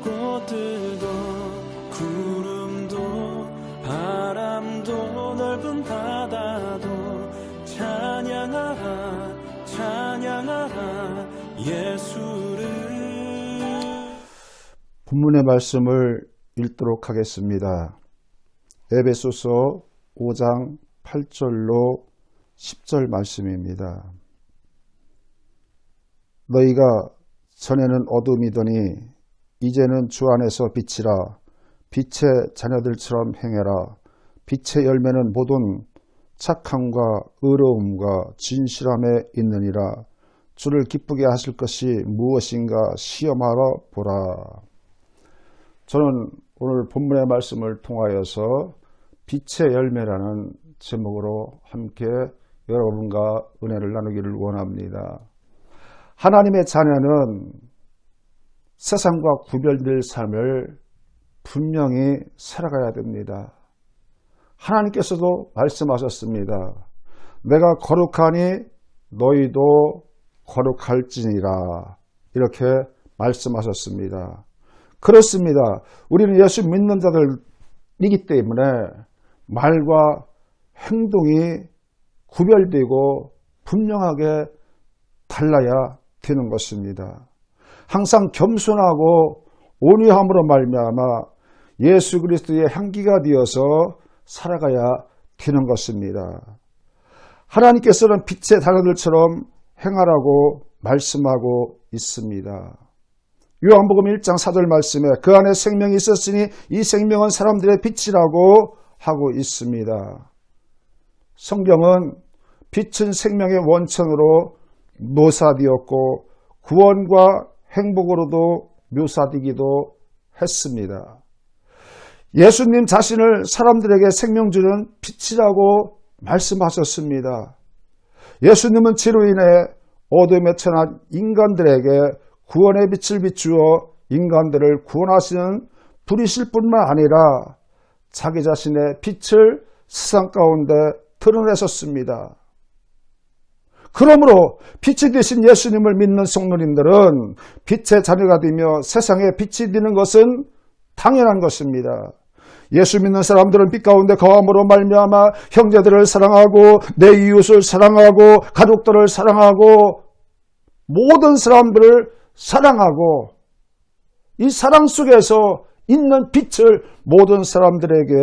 꽃들도 구름도 바람도 넓은 바다도 찬양하라 찬양하라 예수를. 본문의 말씀을 읽도록 하겠습니다. 에베소서 5장 8절로 10절 말씀입니다. 너희가 전에는 어둠이더니 이제는 주 안에서 빛이라. 빛의 자녀들처럼 행해라. 빛의 열매는 모든 착함과 의로움과 진실함에 있느니라. 주를 기쁘게 하실 것이 무엇인가 시험하러 보라. 저는 오늘 본문의 말씀을 통하여서 빛의 열매라는 제목으로 함께 여러분과 은혜를 나누기를 원합니다. 하나님의 자녀는 세상과 구별될 삶을 분명히 살아가야 됩니다. 하나님께서도 말씀하셨습니다. 내가 거룩하니 너희도 거룩할지니라. 이렇게 말씀하셨습니다. 그렇습니다. 우리는 예수 믿는 자들이기 때문에 말과 행동이 구별되고 분명하게 달라야 되는 것입니다. 항상 겸손하고 온유함으로 말미암아 예수 그리스도의 향기가 되어서 살아가야 되는 것입니다. 하나님께서는 빛의 자녀들처럼 행하라고 말씀하고 있습니다. 요한복음 1장 4절 말씀에 그 안에 생명이 있었으니 이 생명은 사람들의 빛이라고 하고 있습니다. 성경은 빛은 생명의 원천으로 묘사되었고 구원과 행복으로도 묘사되기도 했습니다. 예수님 자신을 사람들에게 생명 주는 빛이라고 말씀하셨습니다. 예수님은 죄로 인해 어둠에 처한 인간들에게 구원의 빛을 비추어 인간들을 구원하시는 분이실 뿐만 아니라 자기 자신의 빛을 세상 가운데 드러내셨습니다. 그러므로 빛이 되신 예수님을 믿는 성도님들은 빛의 자녀가 되며 세상에 빛이 되는 것은 당연한 것입니다. 예수 믿는 사람들은 빛 가운데 거함으로 말미암아 형제들을 사랑하고 내 이웃을 사랑하고 가족들을 사랑하고 모든 사람들을 사랑하고 이 사랑 속에서 있는 빛을 모든 사람들에게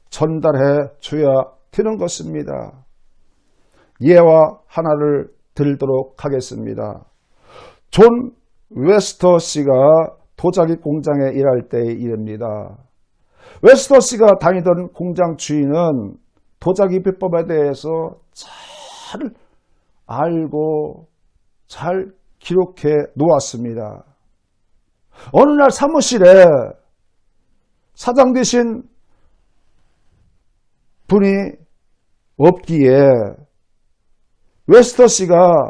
전달해 줘야 되는 것입니다. 예와 하나를 들도록 하겠습니다. 존 웨스터 씨가 도자기 공장에 일할 때의 일입니다. 웨스터 씨가 다니던 공장 주인은 도자기 비법에 대해서 잘 알고 잘 기록해 놓았습니다. 어느 날 사무실에 사장 되신 분이 없기에 웨스터 씨가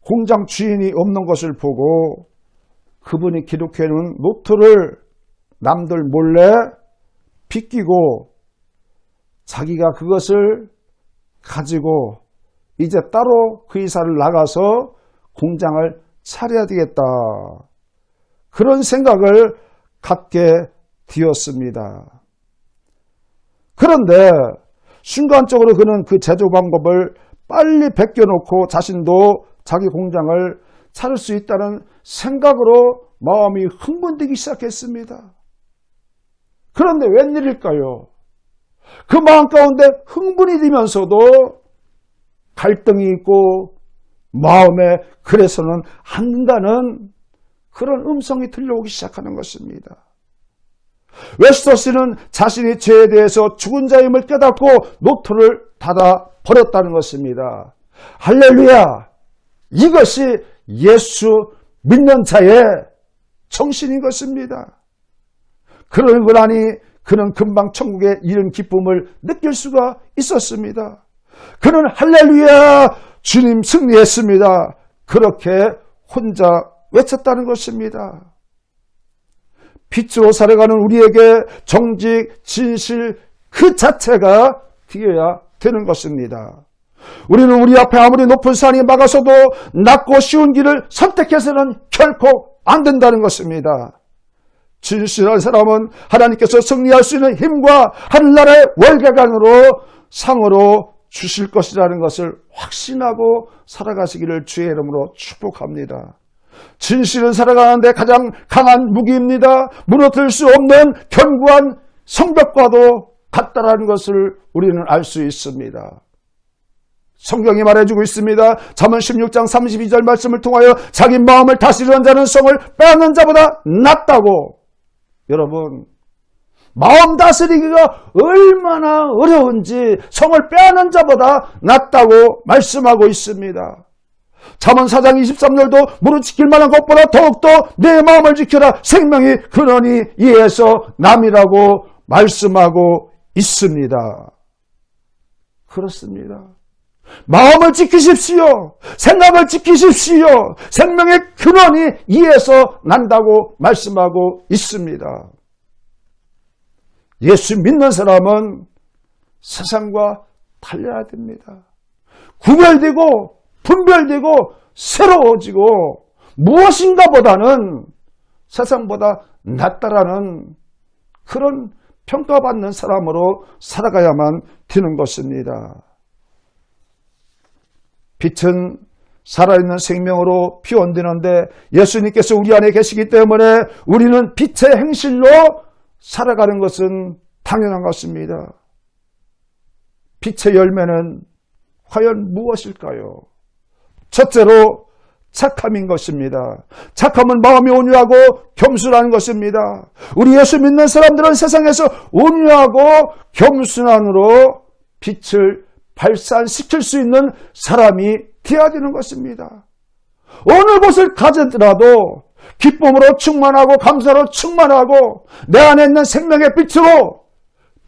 공장 주인이 없는 것을 보고 그분이 기록해 놓은 노트를 남들 몰래 비끼고 자기가 그것을 가지고 이제 따로 그 이사를 나가서 공장을 차려야 되겠다. 그런 생각을 갖게 되었습니다. 그런데 순간적으로 그는 그 제조 방법을 빨리 베껴놓고 자신도 자기 공장을 차릴 수 있다는 생각으로 마음이 흥분되기 시작했습니다. 그런데 웬일일까요? 그 마음 가운데 흥분이 되면서도 갈등이 있고 마음에 그래서는 안 된다는 그런 음성이 들려오기 시작하는 것입니다. 웨스터 씨는 자신의 죄에 대해서 죽은 자임을 깨닫고 노트를 닫아 버렸다는 것입니다. 할렐루야! 이것이 예수 믿는 자의 정신인 것입니다. 그러고 나니 그는 금방 천국에 이른 기쁨을 느낄 수가 있었습니다. 그는 할렐루야! 주님 승리했습니다. 그렇게 혼자 외쳤다는 것입니다. 빛으로 살아가는 우리에게 정직, 진실 그 자체가 되어야 되는 것입니다. 우리는 우리 앞에 아무리 높은 산이 막아서도 낮고 쉬운 길을 선택해서는 결코 안 된다는 것입니다. 진실한 사람은 하나님께서 승리할 수 있는 힘과 하늘나라의 월계관으로 상으로 주실 것이라는 것을 확신하고 살아가시기를 주의 이름으로 축복합니다. 진실은 살아가는데 가장 강한 무기입니다. 무너뜨릴 수 없는 견고한 성벽과도 같다라는 것을 우리는 알 수 있습니다. 성경이 말해주고 있습니다. 잠언 16장 32절 말씀을 통하여 자기 마음을 다스리는 자는 성을 빼앗는 자보다 낫다고. 여러분, 마음 다스리기가 얼마나 어려운지 성을 빼앗는 자보다 낫다고 말씀하고 있습니다. 잠언 4장 23절도 무릇 지킬 만한 것보다 더욱더 내 마음을 지켜라. 생명이 근원이 이에서 남이라고 말씀하고 있습니다. 그렇습니다. 마음을 지키십시오. 생각을 지키십시오. 생명의 근원이 이에서 난다고 말씀하고 있습니다. 예수 믿는 사람은 세상과 달려야 됩니다. 구별되고 분별되고 새로워지고 무엇인가 보다는 세상보다 낫다라는 그런 평가받는 사람으로 살아가야만 되는 것입니다. 빛은 살아있는 생명으로 피원되는데 예수님께서 우리 안에 계시기 때문에 우리는 빛의 행실로 살아가는 것은 당연한 것입니다. 빛의 열매는 과연 무엇일까요? 첫째로 착함인 것입니다. 착함은 마음이 온유하고 겸손한 것입니다. 우리 예수 믿는 사람들은 세상에서 온유하고 겸손함으로 빛을 발산시킬 수 있는 사람이 되어야 되는 것입니다. 어느 곳을 가더라도 기쁨으로 충만하고 감사로 충만하고 내 안에 있는 생명의 빛으로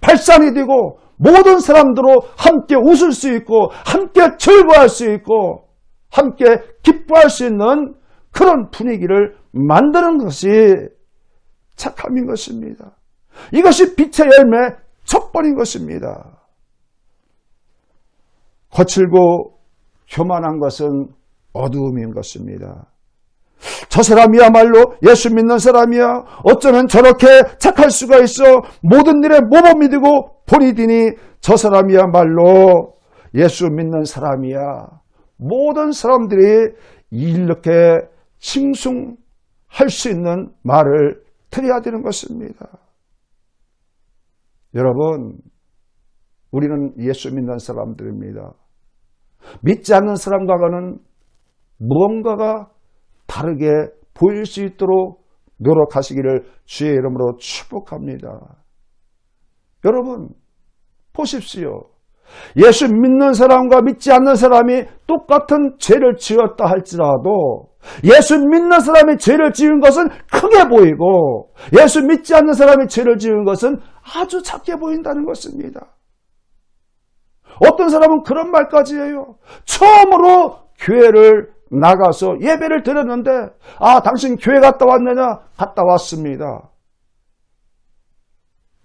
발산이 되고 모든 사람들로 함께 웃을 수 있고 함께 즐거워할 수 있고 함께 기뻐할 수 있는 그런 분위기를 만드는 것이 착함인 것입니다. 이것이 빛의 열매 첫 번인 것입니다. 거칠고 교만한 것은 어두움인 것입니다. 저 사람이야말로 예수 믿는 사람이야. 어쩌면 저렇게 착할 수가 있어. 모든 일에 모범이 되고 본이 되니 저 사람이야말로 예수 믿는 사람이야. 모든 사람들이 이렇게 칭송할 수 있는 말을 드려야 되는 것입니다. 여러분, 우리는 예수 믿는 사람들입니다. 믿지 않는 사람과는 무언가가 다르게 보일 수 있도록 노력하시기를 주의 이름으로 축복합니다. 여러분, 보십시오. 예수 믿는 사람과 믿지 않는 사람이 똑같은 죄를 지었다 할지라도 예수 믿는 사람이 죄를 지은 것은 크게 보이고 예수 믿지 않는 사람이 죄를 지은 것은 아주 작게 보인다는 것입니다. 어떤 사람은 그런 말까지 해요. 처음으로 교회를 나가서 예배를 드렸는데 당신 교회 갔다 왔느냐? 갔다 왔습니다.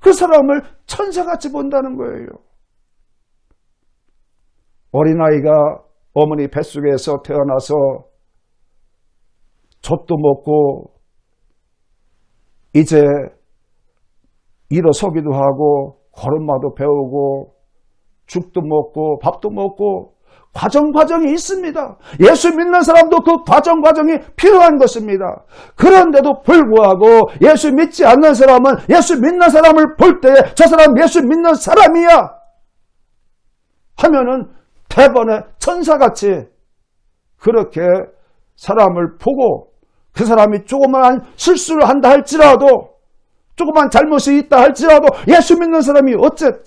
그 사람을 천사같이 본다는 거예요. 어린아이가 어머니 뱃속에서 태어나서 젖도 먹고 이제 일어서기도 하고 걸음마도 배우고 죽도 먹고 밥도 먹고 과정이 있습니다. 예수 믿는 사람도 그 과정이 필요한 것입니다. 그런데도 불구하고 예수 믿지 않는 사람은 예수 믿는 사람을 볼 때 저 사람 예수 믿는 사람이야 하면은 대번에 천사같이 그렇게 사람을 보고 그 사람이 조그만 실수를 한다 할지라도 조그만 잘못이 있다 할지라도 예수 믿는 사람이 어째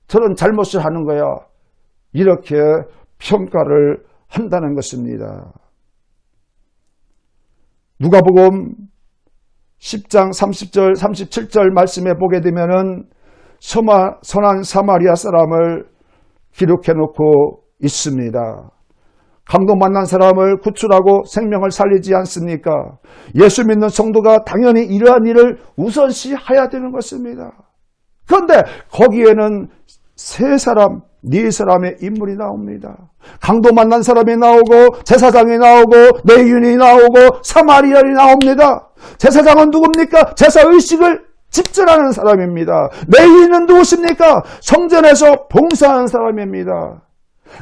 저런 잘못을 하는 거야. 이렇게 평가를 한다는 것입니다. 누가복음 10장 30절 37절 말씀에 보게 되면은 선한 사마리아 사람을 기록해 놓고 있습니다. 감동 만난 사람을 구출하고 생명을 살리지 않습니까? 예수 믿는 성도가 당연히 이러한 일을 우선시해야 되는 것입니다. 그런데 거기에는 세 사람 네 사람의 인물이 나옵니다. 강도 만난 사람이 나오고 제사장이 나오고 레위인이 나오고 사마리아인이 나옵니다. 제사장은 누굽니까? 제사의식을 집전하는 사람입니다. 레위인은 누구십니까? 성전에서 봉사하는 사람입니다.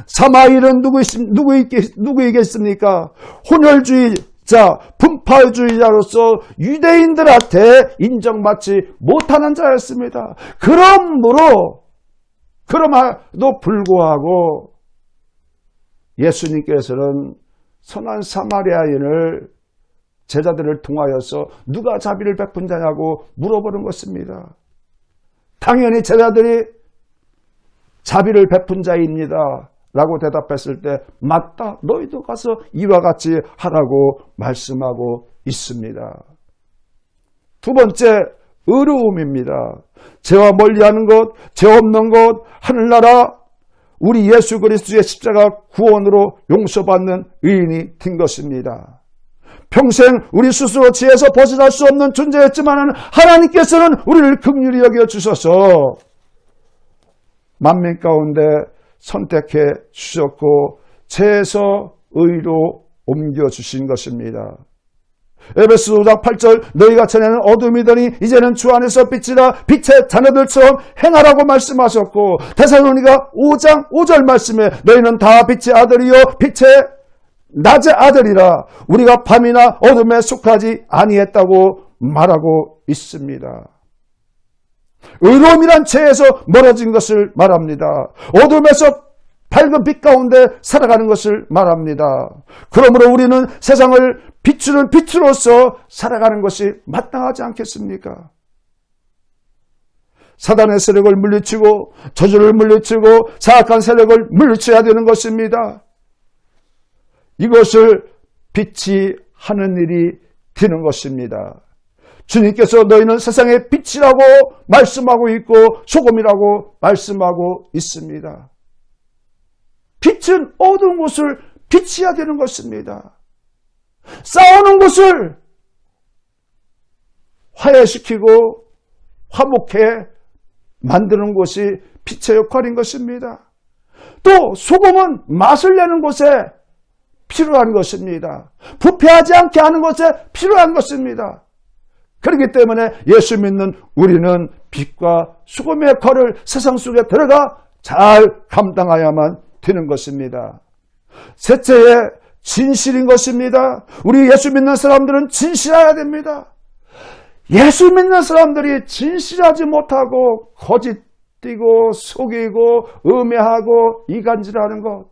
사마리아인은 누구이겠습니까? 혼혈주의자, 분파주의자로서 유대인들한테 인정받지 못하는 자였습니다. 그럼에도 불구하고 예수님께서는 선한 사마리아인을 제자들을 통하여서 누가 자비를 베푼 자냐고 물어보는 것입니다. 당연히 제자들이 자비를 베푼 자입니다 라고 대답했을 때 맞다, 너희도 가서 이와 같이 하라고 말씀하고 있습니다. 두 번째, 의로움입니다. 죄와 멀리하는 것, 죄 없는 것, 하늘나라, 우리 예수 그리스도의 십자가 구원으로 용서받는 의인이 된 것입니다. 평생 우리 스스로 지혜에서 벗어날 수 없는 존재였지만 하나님께서는 우리를 긍휼히 여겨주셔서 만민 가운데 선택해 주셨고 죄에서 의로 옮겨주신 것입니다. 에베소 5장 8절 너희가 전에는 어둠이더니 이제는 주 안에서 빛이라 빛의 자녀들처럼 행하라고 말씀하셨고 데살로니가 5장 5절 말씀에 너희는 다 빛의 아들이요 빛의 낮의 아들이라 우리가 밤이나 어둠에 속하지 아니했다고 말하고 있습니다. 의로움이란 죄에서 멀어진 것을 말합니다. 어둠에서 밝은 빛 가운데 살아가는 것을 말합니다. 그러므로 우리는 세상을 비추는 빛으로서 살아가는 것이 마땅하지 않겠습니까? 사단의 세력을 물리치고 저주를 물리치고 사악한 세력을 물리쳐야 되는 것입니다. 이것을 빛이 하는 일이 되는 것입니다. 주님께서 너희는 세상의 빛이라고 말씀하고 있고 소금이라고 말씀하고 있습니다. 빛은 어두운 곳을 비치해야 되는 것입니다. 싸우는 곳을 화해시키고 화목해 만드는 것이 빛의 역할인 것입니다. 또 소금은 맛을 내는 곳에 필요한 것입니다. 부패하지 않게 하는 것에 필요한 것입니다. 그렇기 때문에 예수 믿는 우리는 빛과 소금의 역할을 세상 속에 들어가 잘 감당해야만 되는 것입니다. 셋째에 진실인 것입니다. 우리 예수 믿는 사람들은 진실해야 됩니다. 예수 믿는 사람들이 진실하지 못하고 거짓되고 속이고 음해하고 이간질하는 것,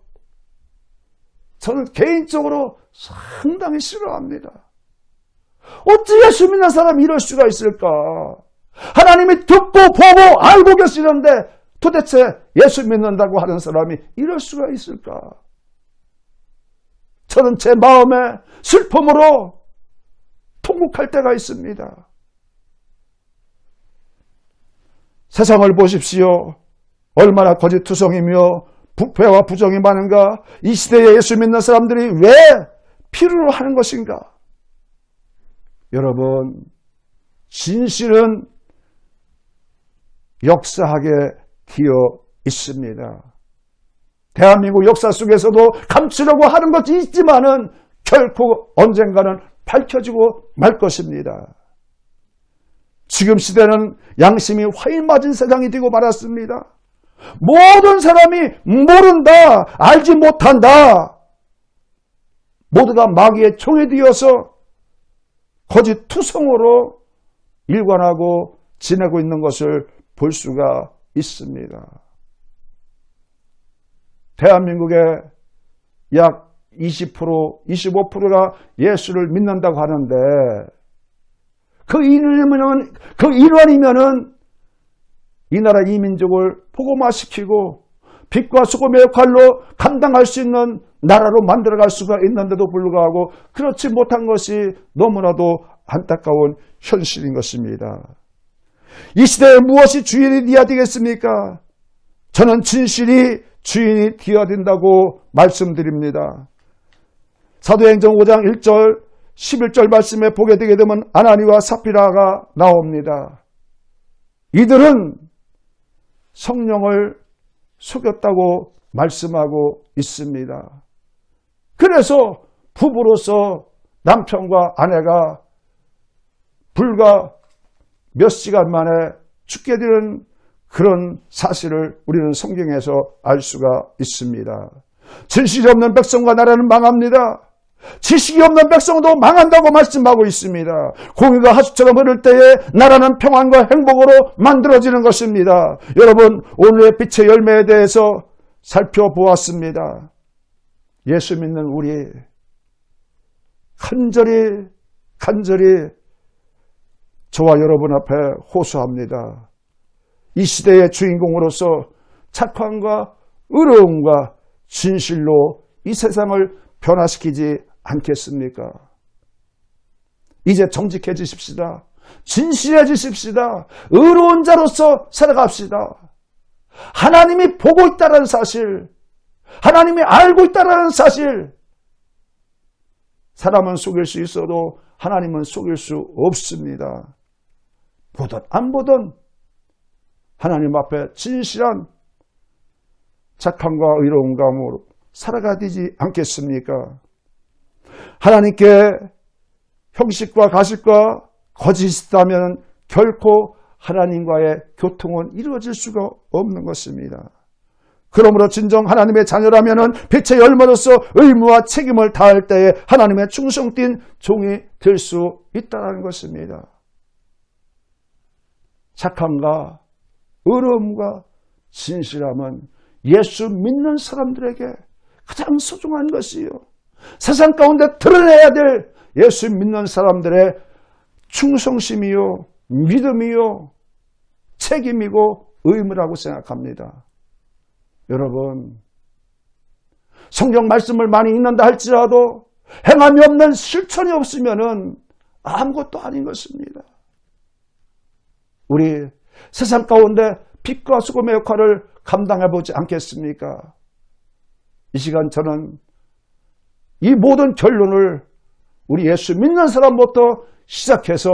저는 개인적으로 상당히 싫어합니다. 어찌 예수 믿는 사람이 이럴 수가 있을까? 하나님이 듣고 보고 알고 계시는데 도대체 예수 믿는다고 하는 사람이 이럴 수가 있을까? 저는 제 마음에 슬픔으로 통곡할 때가 있습니다. 세상을 보십시오. 얼마나 거짓투성이며 부패와 부정이 많은가? 이 시대에 예수 믿는 사람들이 왜 필요로 하는 것인가? 여러분, 진실은 역사하게 되어 있습니다. 대한민국 역사 속에서도 감추려고 하는 것이 있지만은 결코 언젠가는 밝혀지고 말 것입니다. 지금 시대는 양심이 화인 맞은 세상이 되고 말았습니다. 모든 사람이 모른다, 알지 못한다. 모두가 마귀의 총이 되어서 거짓 투성으로 일관하고 지내고 있는 것을 볼 수가 있습니다. 대한민국의 약 20%, 25%가 예수를 믿는다고 하는데 그 일원이면은 이 나라 이민족을 복음화시키고 빛과 소금의 역할로 감당할 수 있는 나라로 만들어갈 수가 있는데도 불구하고 그렇지 못한 것이 너무나도 안타까운 현실인 것입니다. 이 시대에 무엇이 주인이 되어야 되겠습니까? 저는 진실이 주인이 되어야 된다고 말씀드립니다. 사도행전 5장 1절 11절 말씀에 보게 되게 되면 아나니와 삽비라가 나옵니다. 이들은 성령을 속였다고 말씀하고 있습니다. 그래서 부부로서 남편과 아내가 불과 몇 시간 만에 죽게 되는 그런 사실을 우리는 성경에서 알 수가 있습니다. 진실이 없는 백성과 나라는 망합니다. 지식이 없는 백성도 망한다고 말씀하고 있습니다. 공의가 하수처럼 흐를 때에 나라는 평안과 행복으로 만들어지는 것입니다. 여러분, 오늘의 빛의 열매에 대해서 살펴보았습니다. 예수 믿는 우리 간절히 저와 여러분 앞에 호소합니다. 이 시대의 주인공으로서 착함과 의로움과 진실로 이 세상을 변화시키지 않겠습니까? 이제 정직해지십시다. 진실해지십시다. 의로운 자로서 살아갑시다. 하나님이 보고 있다는 사실, 하나님이 알고 있다는 사실, 사람은 속일 수 있어도 하나님은 속일 수 없습니다. 보든 안 보든 하나님 앞에 진실한 착함과 의로운 감으로 살아가야 되지 않겠습니까? 하나님께 형식과 가식과 거짓이 있다면 결코 하나님과의 교통은 이루어질 수가 없는 것입니다. 그러므로 진정 하나님의 자녀라면 빛의 열매로서 의무와 책임을 다할 때에 하나님의 충성된 종이 될 수 있다는 것입니다. 착함과 의로움과 진실함은 예수 믿는 사람들에게 가장 소중한 것이요. 세상 가운데 드러내야 될 예수 믿는 사람들의 충성심이요, 믿음이요, 책임이고 의무라고 생각합니다. 여러분, 성경 말씀을 많이 읽는다 할지라도 행함이 없는 실천이 없으면 아무것도 아닌 것입니다. 우리 세상 가운데 빛과 소금의 역할을 감당해 보지 않겠습니까? 이 시간 저는 이 모든 결론을 우리 예수 믿는 사람부터 시작해서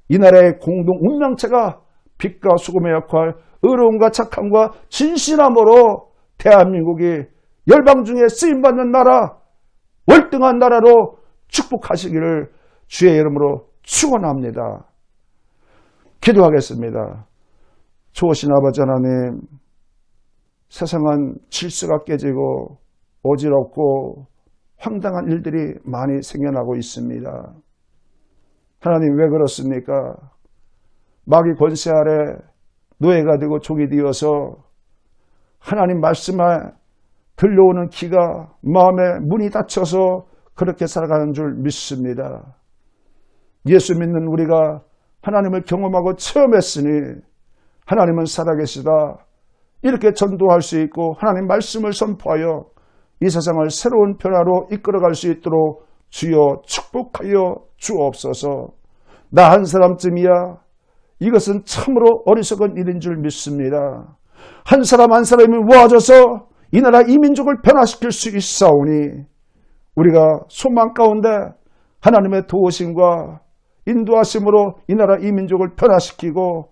이 나라의 공동 운명체가 빛과 소금의 역할, 의로움과 착함과 진실함으로 대한민국이 열방 중에 쓰임받는 나라, 월등한 나라로 축복하시기를 주의 이름으로 축원합니다. 기도하겠습니다. 좋으신 아버지 하나님, 세상은 질서가 깨지고 어지럽고 황당한 일들이 많이 생겨나고 있습니다. 하나님, 왜 그렇습니까? 마귀 권세 아래 노예가 되고 종이 되어서 하나님 말씀에 들려오는 귀가 마음의 문이 닫혀서 그렇게 살아가는 줄 믿습니다. 예수 믿는 우리가 하나님을 경험하고 체험했으니 하나님은 살아계시다, 이렇게 전도할 수 있고 하나님 말씀을 선포하여 이 세상을 새로운 변화로 이끌어갈 수 있도록 주여 축복하여 주옵소서. 나 한 사람쯤이야 이것은 참으로 어리석은 일인 줄 믿습니다. 한 사람 한 사람이 모아져서 이 나라 이 민족을 변화시킬 수 있사오니 우리가 소망 가운데 하나님의 도우심과 인도하심으로 이 나라 이 민족을 변화시키고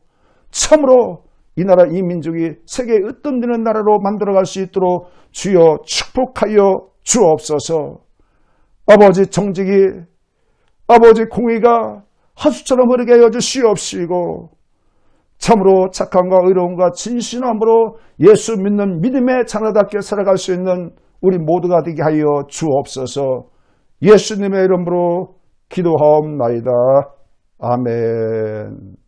참으로 이 나라 이 민족이 세계에 으뜸되는 나라로 만들어갈 수 있도록 주여 축복하여 주옵소서. 아버지 정직이, 아버지 공의가 하수처럼 흐르게 하여 주시옵시고 참으로 착함과 의로움과 진실함으로 예수 믿는 믿음의 자녀답게 살아갈 수 있는 우리 모두가 되게 하여 주옵소서. 예수님의 이름으로 기도하옵나이다. 아멘.